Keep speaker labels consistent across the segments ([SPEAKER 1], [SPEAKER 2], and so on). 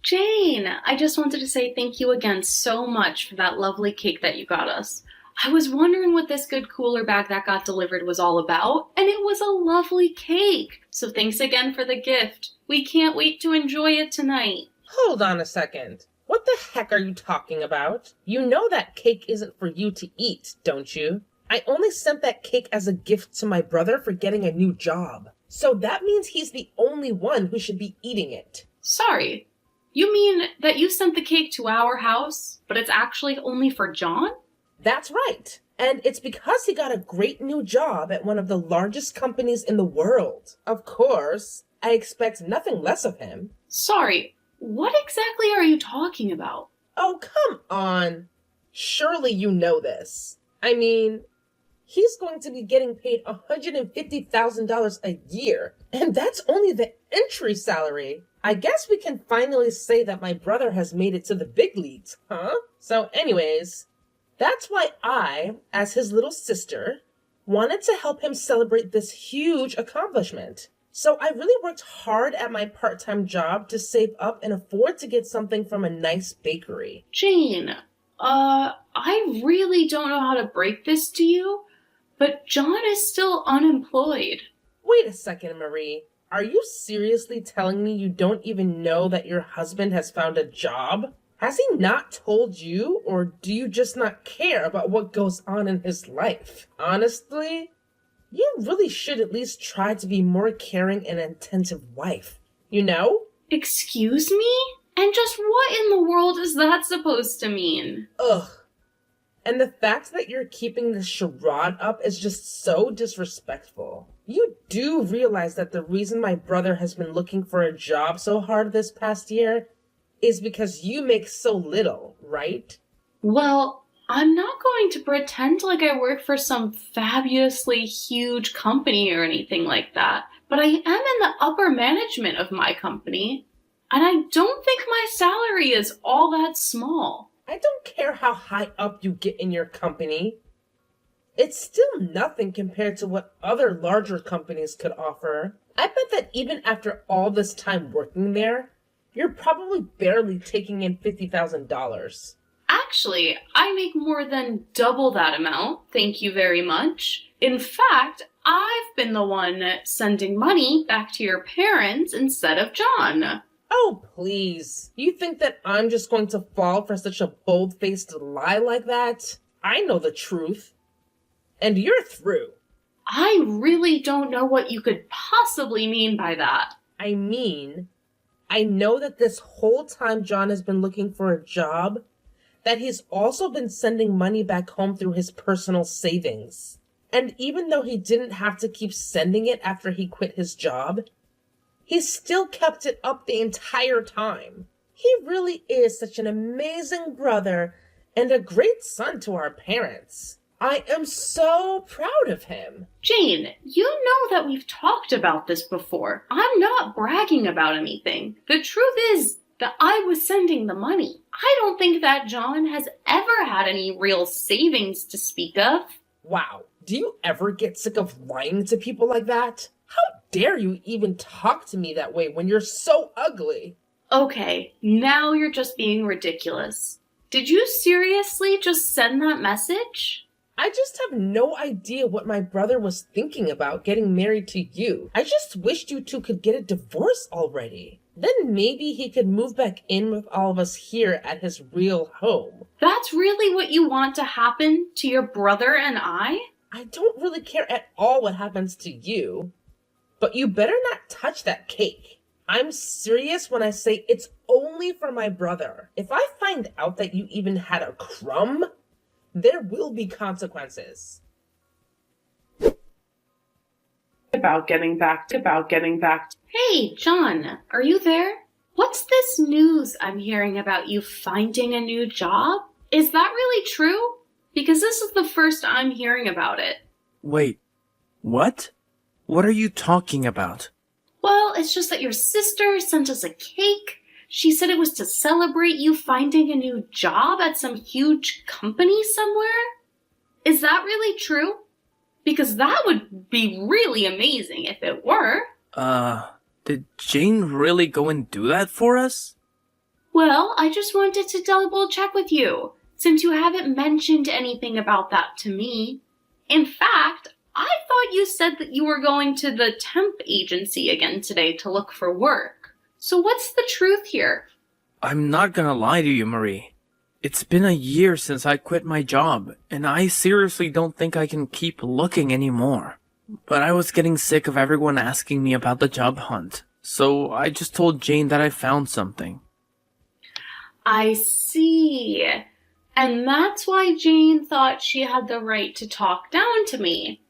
[SPEAKER 1] Jane, I just wanted to say thank you again so much for that lovely cake that you got us. I was wondering what this good cooler bag that got delivered was all about, and it was a lovely cake. So thanks again for the gift. We can't wait to enjoy it tonight.
[SPEAKER 2] Hold on a second. What the heck are you talking about? You know that cake isn't for you to eat, don't you? I only sent that cake as a gift to my brother for getting a new job. So that means he's the only one who should be eating it.
[SPEAKER 1] Sorry. You mean that you sent the cake to our house, but it's actually only for John?
[SPEAKER 2] That's right. And it's because he got a great new job at one of the largest companies in the world. Of course, I expect nothing less of him.
[SPEAKER 1] Sorry, what exactly are you talking about?
[SPEAKER 2] Oh, come on. Surely you know this. I mean, he's going to be getting paid $150,000 a year, and that's only the entry salary. I guess we can finally say that my brother has made it to the big leagues, huh? So anyways, that's why I, as his little sister, wanted to help him celebrate this huge accomplishment. So I really worked hard at my part-time job to save up and afford to get something from a nice bakery.
[SPEAKER 1] Jane, I really don't know how to break this to you, but John is still unemployed.
[SPEAKER 2] Wait a second, Marie. Are you seriously telling me you don't even know that your husband has found a job? Has he not told you, or do you just not care about what goes on in his life? Honestly, you really should at least try to be more caring and attentive wife, you know?
[SPEAKER 1] Excuse me? And just what in the world is that supposed to mean?
[SPEAKER 2] Ugh. And the fact that you're keeping this charade up is just so disrespectful. You do realize that the reason my brother has been looking for a job so hard this past year is because you make so little, right?
[SPEAKER 1] Well, I'm not going to pretend like I work for some fabulously huge company or anything like that, but I am in the upper management of my company, and I don't think my salary is all that small.
[SPEAKER 2] I don't care how high up you get in your company. It's still nothing compared to what other larger companies could offer. I bet that even after all this time working there, you're probably barely taking in $50,000.
[SPEAKER 1] Actually, I make more than double that amount, thank you very much. In fact, I've been the one sending money back to your parents instead of John.
[SPEAKER 2] Oh, please. You think that I'm just going to fall for such a bold-faced lie like that? I know the truth. And you're through.
[SPEAKER 1] I really don't know what you could possibly mean by that.
[SPEAKER 2] I mean, I know that this whole time John has been looking for a job, that he's also been sending money back home through his personal savings. And even though he didn't have to keep sending it after he quit his job, he still kept it up the entire time. He really is such an amazing brother and a great son to our parents. I am so proud of him.
[SPEAKER 1] Jane, you know that we've talked about this before. I'm not bragging about anything. The truth is that I was sending the money. I don't think that John has ever had any real savings to speak of.
[SPEAKER 2] Wow, do you ever get sick of lying to people like that? How dare you even talk to me that way when you're so ugly?
[SPEAKER 1] Okay, now you're just being ridiculous. Did you seriously just send that message?
[SPEAKER 2] I just have no idea what my brother was thinking about getting married to you. I just wished you two could get a divorce already. Then maybe he could move back in with all of us here at his real home.
[SPEAKER 1] That's really what you want to happen to your brother and I?
[SPEAKER 2] I don't really care at all what happens to you. But you better not touch that cake. I'm serious when I say it's only for my brother. If I find out that you even had a crumb, there will be consequences.
[SPEAKER 1] About getting back. Hey, John, are you there? What's this news I'm hearing about you finding a new job? Is that really true? Because this is the first I'm hearing about it.
[SPEAKER 3] Wait, what? What are you talking about?
[SPEAKER 1] Well, it's just that your sister sent us a cake. She said it was to celebrate you finding a new job at some huge company somewhere. Is that really true? Because that would be really amazing if it were.
[SPEAKER 3] Did Jane really go and do that for us?
[SPEAKER 1] Well, I just wanted to double check with you, since you haven't mentioned anything about that to me. In fact, I thought you said that you were going to the temp agency again today to look for work. So what's the truth here?
[SPEAKER 3] I'm not gonna lie to you, Marie. It's been a year since I quit my job, and I seriously don't think I can keep looking anymore. But I was getting sick of everyone asking me about the job hunt, so I just told Jane that I found something.
[SPEAKER 1] I see. And that's why Jane thought she had the right to talk down to me.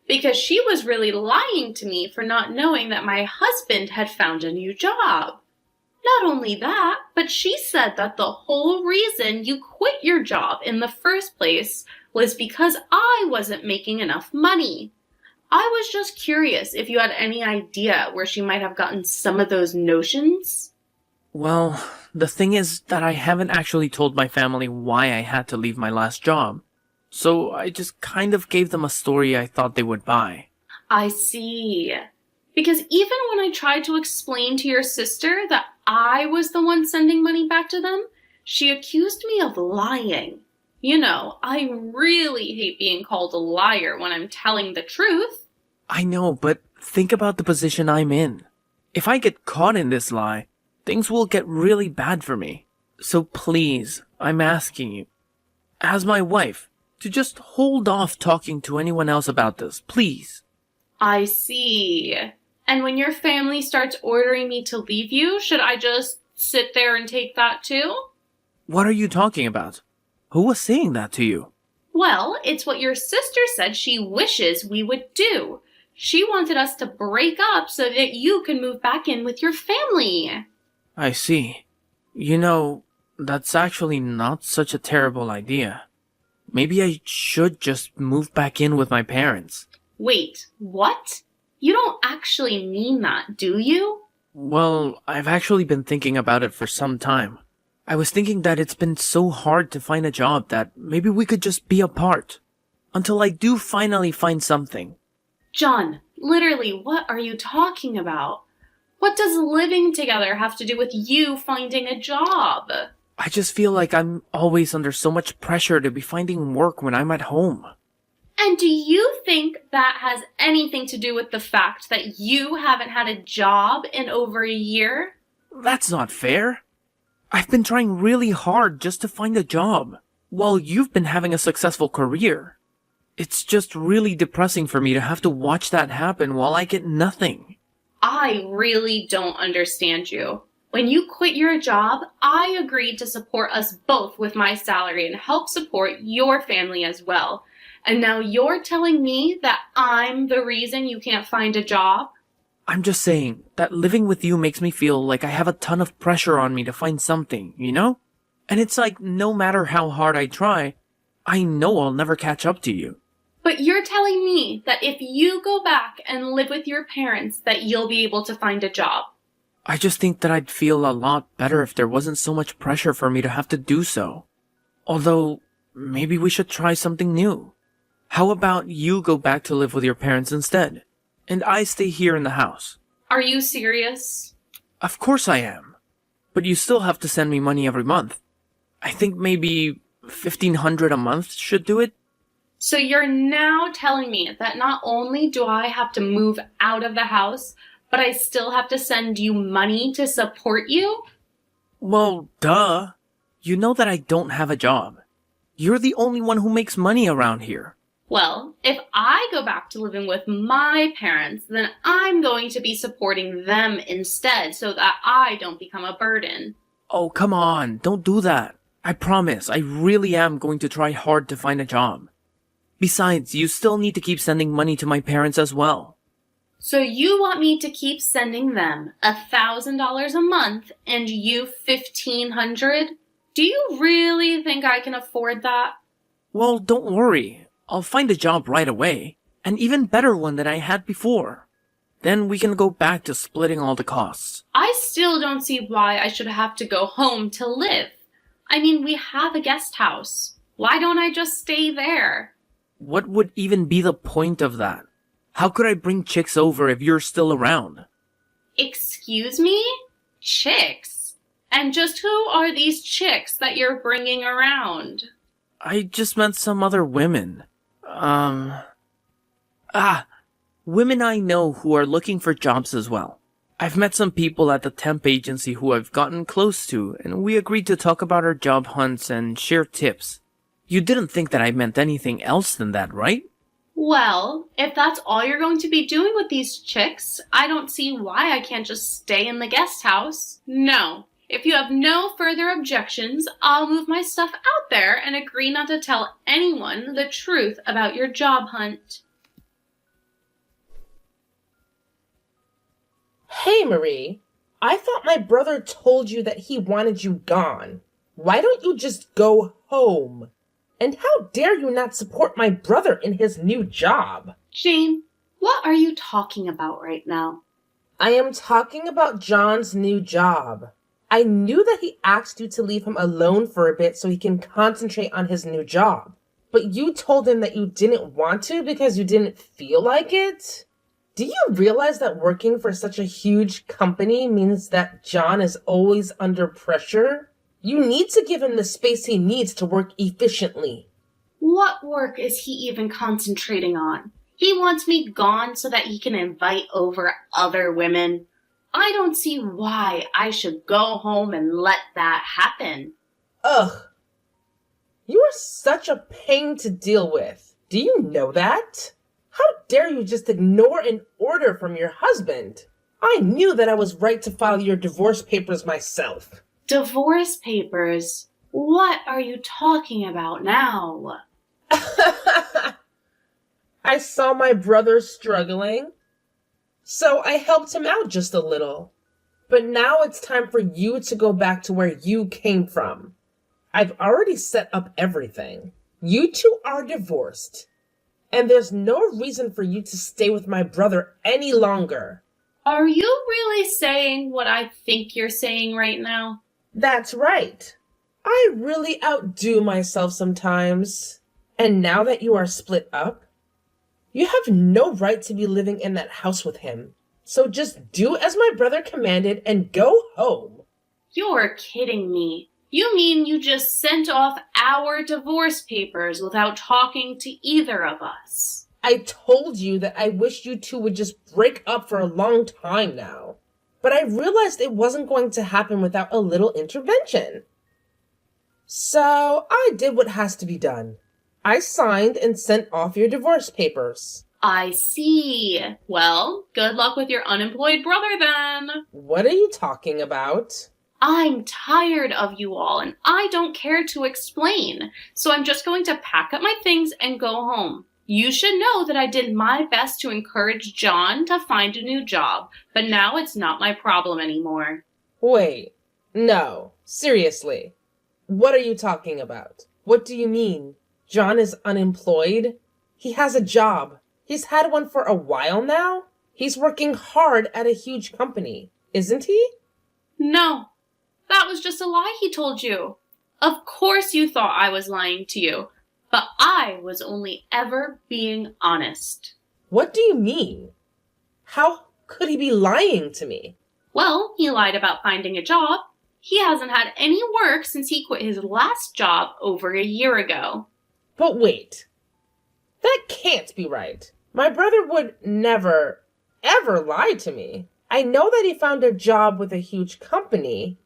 [SPEAKER 1] Because she was really lying to me for not knowing that my husband had found a new job. Not only that, but she said that the whole reason you quit your job in the first place was because I wasn't making enough money. I was just curious if you had any idea where she might have gotten some of those notions.
[SPEAKER 3] Well, the thing is that I haven't actually told my family why I had to leave my last job. So I just kind of gave them a story I thought they would buy.
[SPEAKER 1] I see. Because even when I tried to explain to your sister that I was the one sending money back to them, she accused me of lying. You know, I really hate being called a liar when I'm telling the truth.
[SPEAKER 3] I know, but think about the position I'm in. If I get caught in this lie, things will get really bad for me. So please, I'm asking you, as my wife, to just hold off talking to anyone else about this, please.
[SPEAKER 1] I see. And when your family starts ordering me to leave you, should I just sit there and take that too?
[SPEAKER 3] What are you talking about? Who was saying that to you?
[SPEAKER 1] Well, it's what your sister said she wishes we would do. She wanted us to break up so that you can move back in with your family.
[SPEAKER 3] I see. You know, that's actually not such a terrible idea. Maybe I should just move back in with my parents.
[SPEAKER 1] Wait, what? You don't actually mean that, do you?
[SPEAKER 3] Well, I've actually been thinking about it for some time. I was thinking that it's been so hard to find a job that maybe we could just be apart. Until I do finally find something.
[SPEAKER 1] John, literally, what are you talking about? What does living together have to do with you finding a job?
[SPEAKER 3] I just feel like I'm always under so much pressure to be finding work when I'm at home.
[SPEAKER 1] And do you think that has anything to do with the fact that you haven't had a job in over a year?
[SPEAKER 3] That's not fair. I've been trying really hard just to find a job, while you've been having a successful career. It's just really depressing for me to have to watch that happen while I get nothing.
[SPEAKER 1] I really don't understand you. When you quit your job, I agreed to support us both with my salary and help support your family as well. And now you're telling me that I'm the reason you can't find a job?
[SPEAKER 3] I'm just saying that living with you makes me feel like I have a ton of pressure on me to find something, you know? And it's like no matter how hard I try, I know I'll never catch up to you.
[SPEAKER 1] But you're telling me that if you go back and live with your parents, that you'll be able to find a job.
[SPEAKER 3] I just think that I'd feel a lot better if there wasn't so much pressure for me to have to do so. Although, maybe we should try something new. How about you go back to live with your parents instead, and I stay here in the house?
[SPEAKER 1] Are you serious?
[SPEAKER 3] Of course I am. But you still have to send me money every month. I think maybe $1,500 a month should do it.
[SPEAKER 1] So you're now telling me that not only do I have to move out of the house, but I still have to send you money to support you?
[SPEAKER 3] Well, duh. You know that I don't have a job. You're the only one who makes money around here.
[SPEAKER 1] Well, if I go back to living with my parents, then I'm going to be supporting them instead so that I don't become a burden.
[SPEAKER 3] Oh, come on. Don't do that. I promise. I really am going to try hard to find a job. Besides, you still need to keep sending money to my parents as well.
[SPEAKER 1] So you want me to keep sending them $1,000 a month and you $1,500? Do you really think I can afford that?
[SPEAKER 3] Well, don't worry. I'll find a job right away. An even better one than I had before. Then we can go back to splitting all the costs.
[SPEAKER 1] I still don't see why I should have to go home to live. I mean, we have a guest house. Why don't I just stay there?
[SPEAKER 3] What would even be the point of that? How could I bring chicks over if you're still around?
[SPEAKER 1] Excuse me? Chicks? And just who are these chicks that you're bringing around?
[SPEAKER 3] I just met some other women. Women I know who are looking for jobs as well. I've met some people at the temp agency who I've gotten close to, and we agreed to talk about our job hunts and share tips. You didn't think that I meant anything else than that, right?
[SPEAKER 1] Well, if that's all you're going to be doing with these chicks, I don't see why I can't just stay in the guest house. No. If you have no further objections, I'll move my stuff out there and agree not to tell anyone the truth about your job hunt.
[SPEAKER 2] Hey, Marie. I thought my brother told you that he wanted you gone. Why don't you just go home? And how dare you not support my brother in his new job?
[SPEAKER 1] Jane, what are you talking about right now?
[SPEAKER 2] I am talking about John's new job. I knew that he asked you to leave him alone for a bit so he can concentrate on his new job. But you told him that you didn't want to because you didn't feel like it? Do you realize that working for such a huge company means that John is always under pressure? You need to give him the space he needs to work efficiently.
[SPEAKER 1] What work is he even concentrating on? He wants me gone so that he can invite over other women. I don't see why I should go home and let that happen.
[SPEAKER 2] Ugh. You are such a pain to deal with. Do you know that? How dare you just ignore an order from your husband? I knew that I was right to file your divorce papers myself.
[SPEAKER 1] Divorce papers? What are you talking about now?
[SPEAKER 2] I saw my brother struggling, so I helped him out just a little. But now it's time for you to go back to where you came from. I've already set up everything. You two are divorced, and there's no reason for you to stay with my brother any longer.
[SPEAKER 1] Are you really saying what I think you're saying right now?
[SPEAKER 2] That's right. I really outdo myself sometimes. And now that you are split up, you have no right to be living in that house with him. So just do as my brother commanded and go home.
[SPEAKER 1] You're kidding me. You mean you just sent off our divorce papers without talking to either of us?
[SPEAKER 2] I told you that I wish you two would just break up for a long time now. But I realized it wasn't going to happen without a little intervention. So I did what has to be done. I signed and sent off your divorce papers.
[SPEAKER 1] I see. Well, good luck with your unemployed brother then.
[SPEAKER 2] What are you talking about?
[SPEAKER 1] I'm tired of you all, and I don't care to explain. So I'm just going to pack up my things and go home. You should know that I did my best to encourage John to find a new job, but now it's not my problem anymore.
[SPEAKER 2] Wait, no, seriously. What are you talking about? What do you mean? John is unemployed? He has a job. He's had one for a while now. He's working hard at a huge company, isn't he?
[SPEAKER 1] No, that was just a lie he told you. Of course you thought I was lying to you, but I was only ever being honest.
[SPEAKER 2] What do you mean? How could he be lying to me?
[SPEAKER 1] Well, he lied about finding a job. He hasn't had any work since he quit his last job over a year ago.
[SPEAKER 2] But wait, that can't be right. My brother would never, ever lie to me. I know that he found a job with a huge company,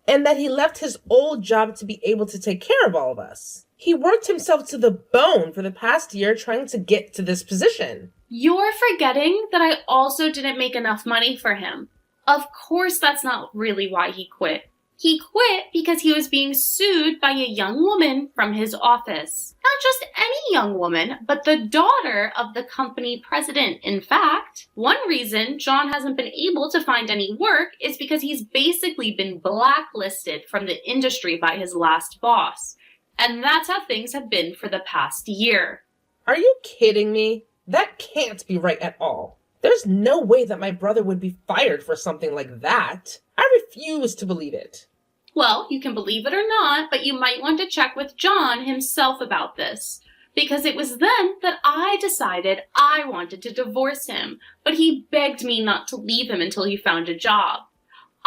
[SPEAKER 2] and that he left his old job to be able to take care of all of us. He worked himself to the bone for the past year trying to get to this position.
[SPEAKER 1] You're forgetting that I also didn't make enough money for him. Of course that's not really why he quit. He quit because he was being sued by a young woman from his office. Not just any young woman, but the daughter of the company president, in fact. One reason John hasn't been able to find any work is because he's basically been blacklisted from the industry by his last boss. And that's how things have been for the past year.
[SPEAKER 2] Are you kidding me? That can't be right at all. There's no way that my brother would be fired for something like that. I refuse to believe it.
[SPEAKER 1] Well, you can believe it or not, but you might want to check with John himself about this. Because it was then that I decided I wanted to divorce him, but he begged me not to leave him until he found a job.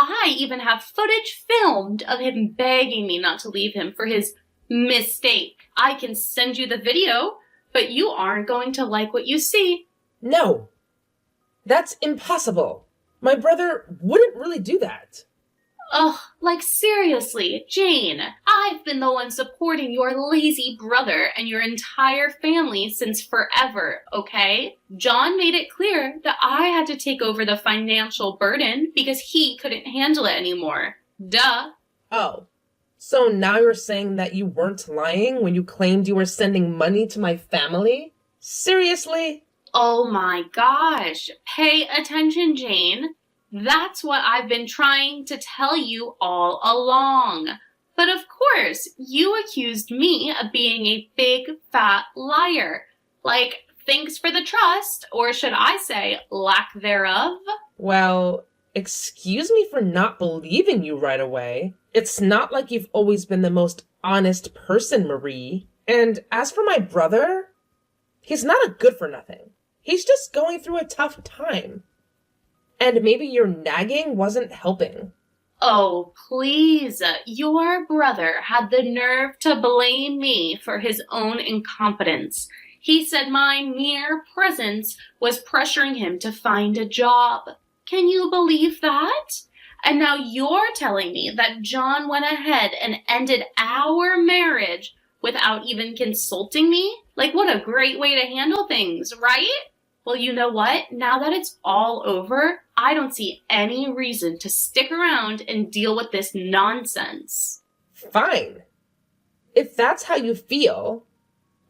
[SPEAKER 1] I even have footage filmed of him begging me not to leave him for his mistake. I can send you the video, but you aren't going to like what you see.
[SPEAKER 2] No, that's impossible. My brother wouldn't really do that.
[SPEAKER 1] Ugh, like seriously, Jane, I've been the one supporting your lazy brother and your entire family since forever, okay? John made it clear that I had to take over the financial burden because he couldn't handle it anymore. Duh.
[SPEAKER 2] Oh, so now you're saying that you weren't lying when you claimed you were sending money to my family? Seriously?
[SPEAKER 1] Oh my gosh. Pay attention, Jane. That's what I've been trying to tell you all along. But of course, you accused me of being a big fat liar. Like, thanks for the trust, or should I say, lack thereof?
[SPEAKER 2] Well, excuse me for not believing you right away. It's not like you've always been the most honest person, Marie. And as for my brother, he's not a good for nothing. He's just going through a tough time. And maybe your nagging wasn't helping.
[SPEAKER 1] Oh, please. Your brother had the nerve to blame me for his own incompetence. He said my mere presence was pressuring him to find a job. Can you believe that? And now you're telling me that John went ahead and ended our marriage without even consulting me? Like, what a great way to handle things, right? Well, you know what? Now that it's all over, I don't see any reason to stick around and deal with this nonsense.
[SPEAKER 2] Fine. If that's how you feel,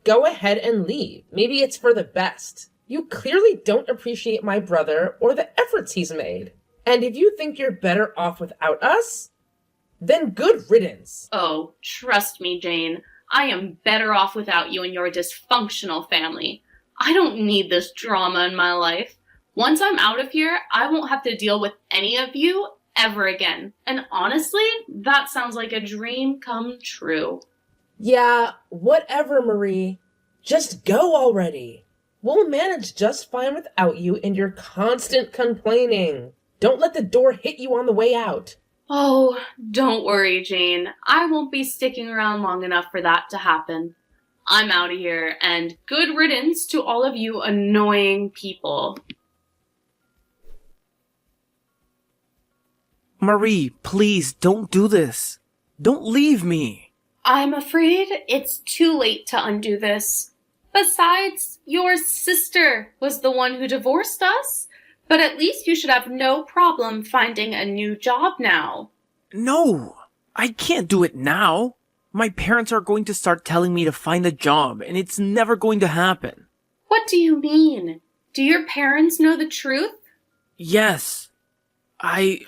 [SPEAKER 2] go ahead and leave. Maybe it's for the best. You clearly don't appreciate my brother or the efforts he's made. And if you think you're better off without us, then good riddance.
[SPEAKER 1] Oh, trust me, Jane. I am better off without you and your dysfunctional family. I don't need this drama in my life. Once I'm out of here, I won't have to deal with any of you ever again. And honestly, that sounds like a dream come true.
[SPEAKER 2] Yeah, whatever, Marie. Just go already. We'll manage just fine without you and your constant complaining. Don't let the door hit you on the way out.
[SPEAKER 1] Oh, don't worry, Jane. I won't be sticking around long enough for that to happen. I'm out of here, and good riddance to all of you annoying people.
[SPEAKER 3] Marie, please don't do this. Don't leave me.
[SPEAKER 1] I'm afraid it's too late to undo this. Besides, your sister was the one who divorced us, but at least you should have no problem finding a new job now.
[SPEAKER 3] No, I can't do it now. My parents are going to start telling me to find a job, and it's never going to happen.
[SPEAKER 1] What do you mean? Do your parents know the truth?
[SPEAKER 3] Yes. I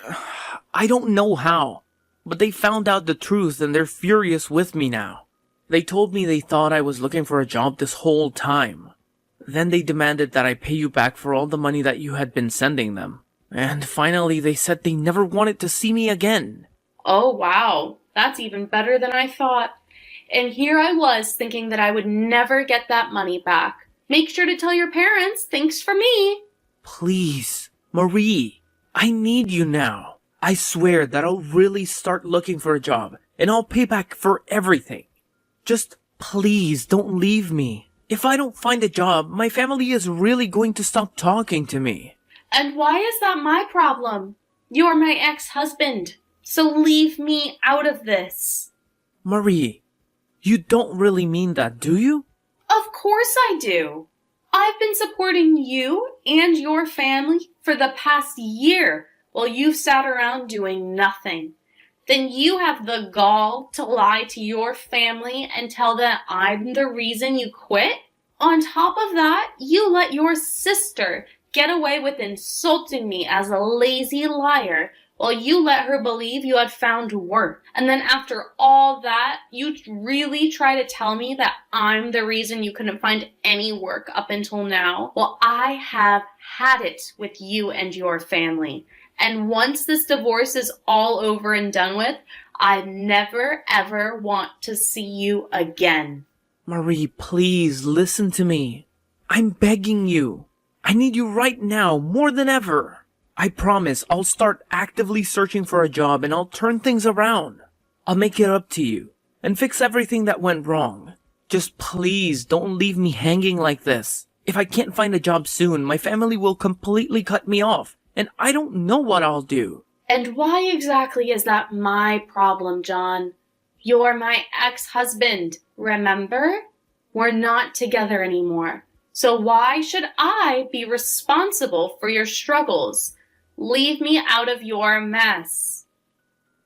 [SPEAKER 3] don't know how, but they found out the truth and they're furious with me now. They told me they thought I was looking for a job this whole time. Then they demanded that I pay you back for all the money that you had been sending them. And finally they said they never wanted to see me again.
[SPEAKER 1] Oh, wow. That's even better than I thought. And here I was thinking that I would never get that money back. Make sure to tell your parents, thanks for me.
[SPEAKER 3] Please, Marie, I need you now. I swear that I'll really start looking for a job, and I'll pay back for everything. Just please don't leave me. If I don't find a job, my family is really going to stop talking to me.
[SPEAKER 1] And why is that my problem? You're my ex-husband, so leave me out of this.
[SPEAKER 3] Marie, you don't really mean that, do you?
[SPEAKER 1] Of course I do. I've been supporting you and your family for the past year while you've sat around doing nothing. Then you have the gall to lie to your family and tell them I'm the reason you quit? On top of that, you let your sister get away with insulting me as a lazy liar while you let her believe you had found work. And then after all that, you really try to tell me that I'm the reason you couldn't find any work up until now? Well, I have had it with you and your family. And once this divorce is all over and done with, I never ever want to see you again.
[SPEAKER 3] Marie, please listen to me. I'm begging you. I need you right now more than ever. I promise I'll start actively searching for a job and I'll turn things around. I'll make it up to you and fix everything that went wrong. Just please don't leave me hanging like this. If I can't find a job soon, my family will completely cut me off, and I don't know what I'll do.
[SPEAKER 1] And why exactly is that my problem, John? You're my ex-husband, remember? We're not together anymore. So why should I be responsible for your struggles? Leave me out of your mess.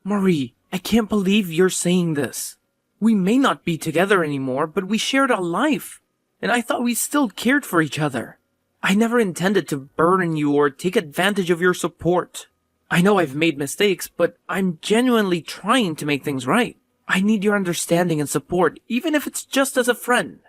[SPEAKER 3] Marie, I can't believe you're saying this. We may not be together anymore, but we shared a life, and I thought we still cared for each other. I never intended to burden you or take advantage of your support. I know I've made mistakes, but I'm genuinely trying to make things right. I need your understanding and support, even if it's just as a friend.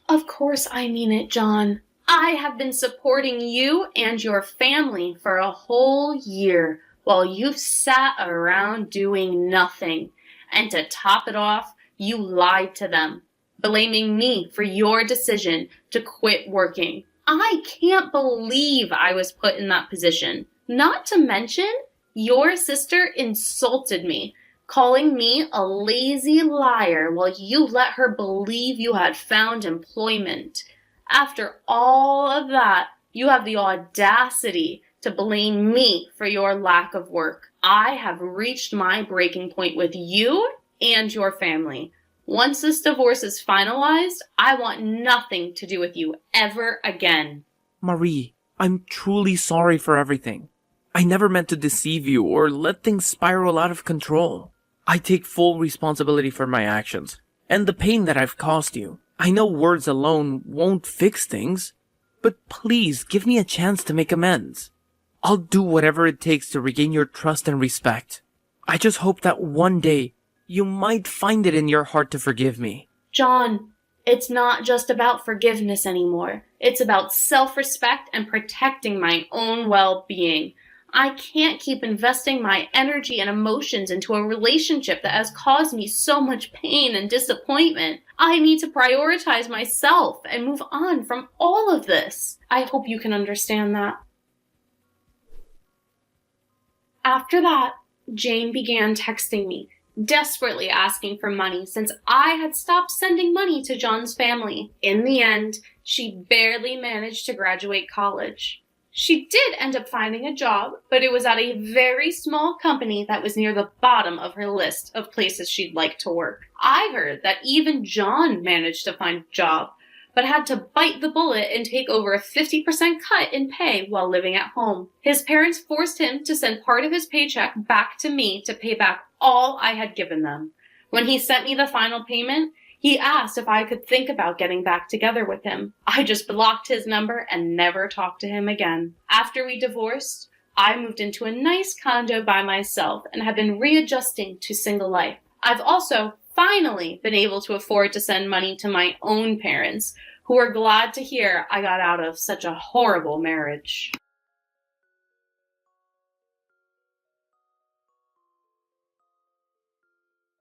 [SPEAKER 1] Of course I mean it, John. I have been supporting you and your family for a whole year while you've sat around doing nothing. And to top it off, you lied to them, blaming me for your decision to quit working. I can't believe I was put in that position. Not to mention, your sister insulted me, calling me a lazy liar while you let her believe you had found employment. After all of that, you have the audacity to blame me for your lack of work. I have reached my breaking point with you and your family. Once this divorce is finalized, I want nothing to do with you ever again.
[SPEAKER 3] Marie, I'm truly sorry for everything. I never meant to deceive you or let things spiral out of control. I take full responsibility for my actions and the pain that I've caused you. I know words alone won't fix things, but please give me a chance to make amends. I'll do whatever it takes to regain your trust and respect. I just hope that one day you might find it in your heart to forgive me.
[SPEAKER 1] John, it's not just about forgiveness anymore. It's about self-respect and protecting my own well-being. I can't keep investing my energy and emotions into a relationship that has caused me so much pain and disappointment. I need to prioritize myself and move on from all of this. I hope you can understand that. After that, Jane began texting me, desperately asking for money since I had stopped sending money to John's family. In the end, she barely managed to graduate college. She did end up finding a job, but it was at a very small company that was near the bottom of her list of places she'd like to work. I heard that even John managed to find a job, but had to bite the bullet and take over a 50% cut in pay while living at home. His parents forced him to send part of his paycheck back to me to pay back all I had given them. When he sent me the final payment, he asked if I could think about getting back together with him. I just blocked his number and never talked to him again. After we divorced, I moved into a nice condo by myself and have been readjusting to single life. I've also finally been able to afford to send money to my own parents, who are glad to hear I got out of such a horrible marriage.